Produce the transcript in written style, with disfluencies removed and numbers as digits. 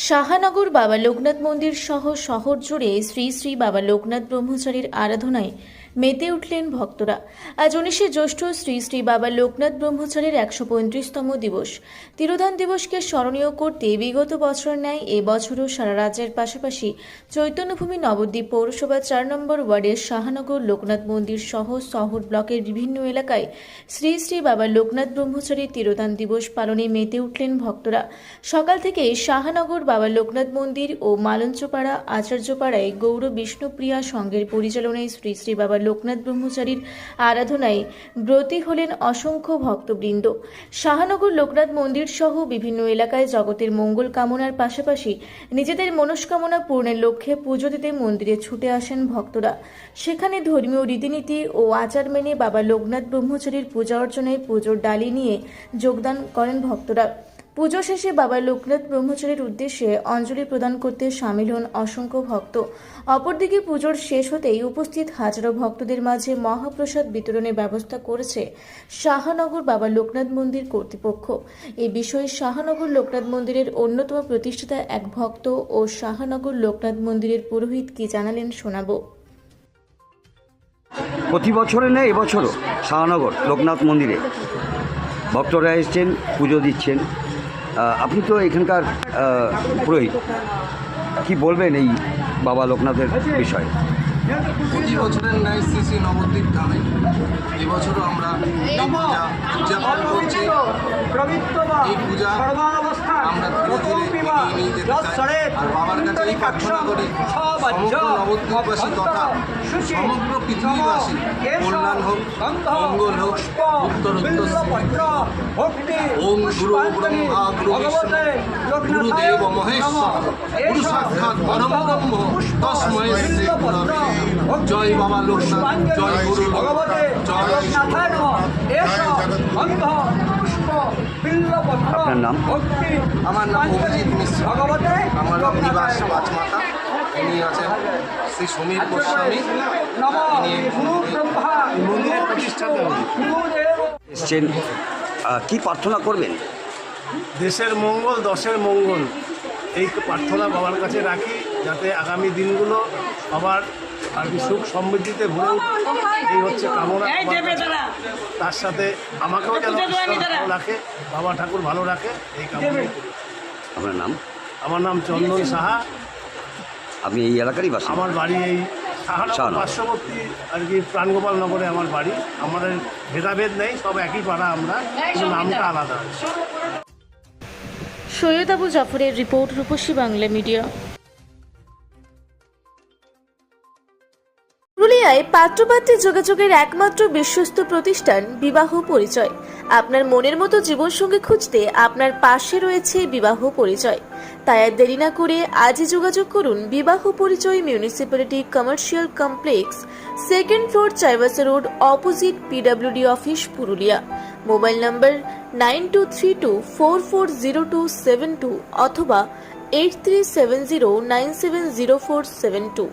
শাহানগর বাবা লোকনাথ মন্দির সহ শহর জুড়ে শ্রী শ্রী বাবা লোকনাথ ব্রহ্মচারীর আরাধনায় মেতে উঠলেন ভক্তরা। আজ 19শে জ্যৈষ্ঠ শ্রী শ্রী বাবা লোকনাথ ব্রহ্মচারীর 135তম দিবস। তিরোধান দিবসকে স্মরণীয় করতে বিগত বছরের ন্যায় এবছরও সারা রাজ্যের পাশাপাশি চৈতন্যভূমি নবদ্বীপ পৌরসভা 4 নম্বর ওয়ার্ডের শাহানগর লোকনাথ মন্দির সহ শহর ব্লকের বিভিন্ন এলাকায় শ্রী শ্রী বাবা লোকনাথ ব্রহ্মচারীর তিরোধান দিবস পালনে মেতে উঠলেন ভক্তরা। সকাল থেকে শাহানগর বাবা লোকনাথ মন্দির ও মালঞ্চপাড়া আচার্যপাড়ায় গৌর বিষ্ণুপ্রিয়া সংঘের পরিচালনায় শ্রী শ্রী বাবা লোকনাথ ব্রহ্মচারীর আরাধনায় ব্রতী হলেন অসংখ্য ভক্তবৃন্দ। শাহানগর লোকনাথ মন্দির সহ বিভিন্ন এলাকায় জগতের মঙ্গল কামনার পাশাপাশি নিজেদের মনস্কামনা পূর্ণের লক্ষ্যে পুজো দিতে মন্দিরে ছুটে আসেন ভক্তরা। সেখানে ধর্মীয় রীতিনীতি ও আচার মেনে বাবা লোকনাথ ব্রহ্মচারীর পূজা অর্চনায় পুজোর ডালি নিয়ে যোগদান করেন ভক্তরা। পুজো শেষে বাবা লোকনাথ ব্রহ্মচারীর উদ্দেশ্যে অঞ্জলি প্রদান করতে সামিল হন অসংখ্য ভক্ত। অপরদিকে পুজোর শেষ হতেই উপস্থিত হাজারো ভক্তদের মাঝে মহাপ্রসাদ বিতরণের ব্যবস্থা করেছে শাহানগর বাবা লোকনাথ মন্দির কর্তৃপক্ষ। এই বিষয়ে শাহানগর লোকনাথ মন্দিরের অন্যতম প্রতিষ্ঠাতা এক ভক্ত ও শাহানগর লোকনাথ মন্দিরের পুরোহিত কি জানালেন শোনাবো। প্রতি বছরে না এবছরও শাহানগর লোকনাথ মন্দিরে ভক্তরা এসছেন, পুজো দিচ্ছেন। আপনি তো এখানকার পুরোহিত, কি বলবেন এই বাবা লোকনাথের বিষয়ে? প্রতি বছরের ন্যায় শ্রী শ্রী নবদ্বীপ ধামে এবছরও আমরা এই পূজা উদযাপন করছি। এই পূজা আমরা ধীরে ধীরে এগিয়ে নিয়ে যেতে চাই। আর বাবার কাছে এই প্রার্থনা করি সমগ্র নবদ্বীপবাসী তথা সমগ্র পৃথিবীবাসী কল্যাণ হোক, মঙ্গল হোক, উত্তরোত্তর। ওম গুরু ব্রহ্মা গুরু বিষ্ণু গুরুদেব মহেশ্বর গুরু সাক্ষাৎ পরম ব্রহ্ম তস্মৈ শ্রী গুরবে। জয় বাবা লোকনাথ, জয় গুরু, জয়। আপনার নাম? আমার নাম অভিজিৎ মিশ্র। আমার নিবাস পাঁচমাথা। ইনি আছেন শ্রী সমীর গোস্বামী, মন্দিরের প্রতিষ্ঠাতা। এসছেন, কি প্রার্থনা করবেন? দেশের মঙ্গল, দশের মঙ্গল, এই প্রার্থনা বাবার কাছে রাখি, যাতে আগামী দিনগুলো সবার আর কি সুখ সমৃদ্ধিতে ভরে উঠে। এই হচ্ছে কামনা। তার সাথে আমাকেও যেন ভালো রাখে, বাবা ঠাকুর ভালো রাখে, এই কামনা। আপনার নাম? আমার নাম চন্দন সাহা। আপনি এই এলাকারই বাসিন্দা? আমার বাড়ি এই শাহানগর পার্শ্ববর্তী আর কি প্রাণগোপাল নগরে আমার বাড়ি। আমাদের ভেদাভেদ নেই, সব একই পাড়া আমরা, কিন্তু নামটা আলাদা। সৈয়দ আবু জাফরের রিপোর্ট, রূপসী বাংলা মিডিয়া। পুরুলিয়ায় পাত্রপাত্রী যোগাযোগের একমাত্র বিশ্বস্ত প্রতিষ্ঠান বিবাহ পরিচয়। আপনার মনের মতো জীবনসঙ্গী খুঁজতে আপনার পাশে রয়েছে বিবাহ পরিচয়। তাই আর দেরি না করে আজই যোগাযোগ করুন বিবাহ পরিচয়, municipality commercial complex, 2nd floor, Chaibasa road, opposite PWD office, Purulia. Mobile নম্বর 9232440272 অথবা 8370970472।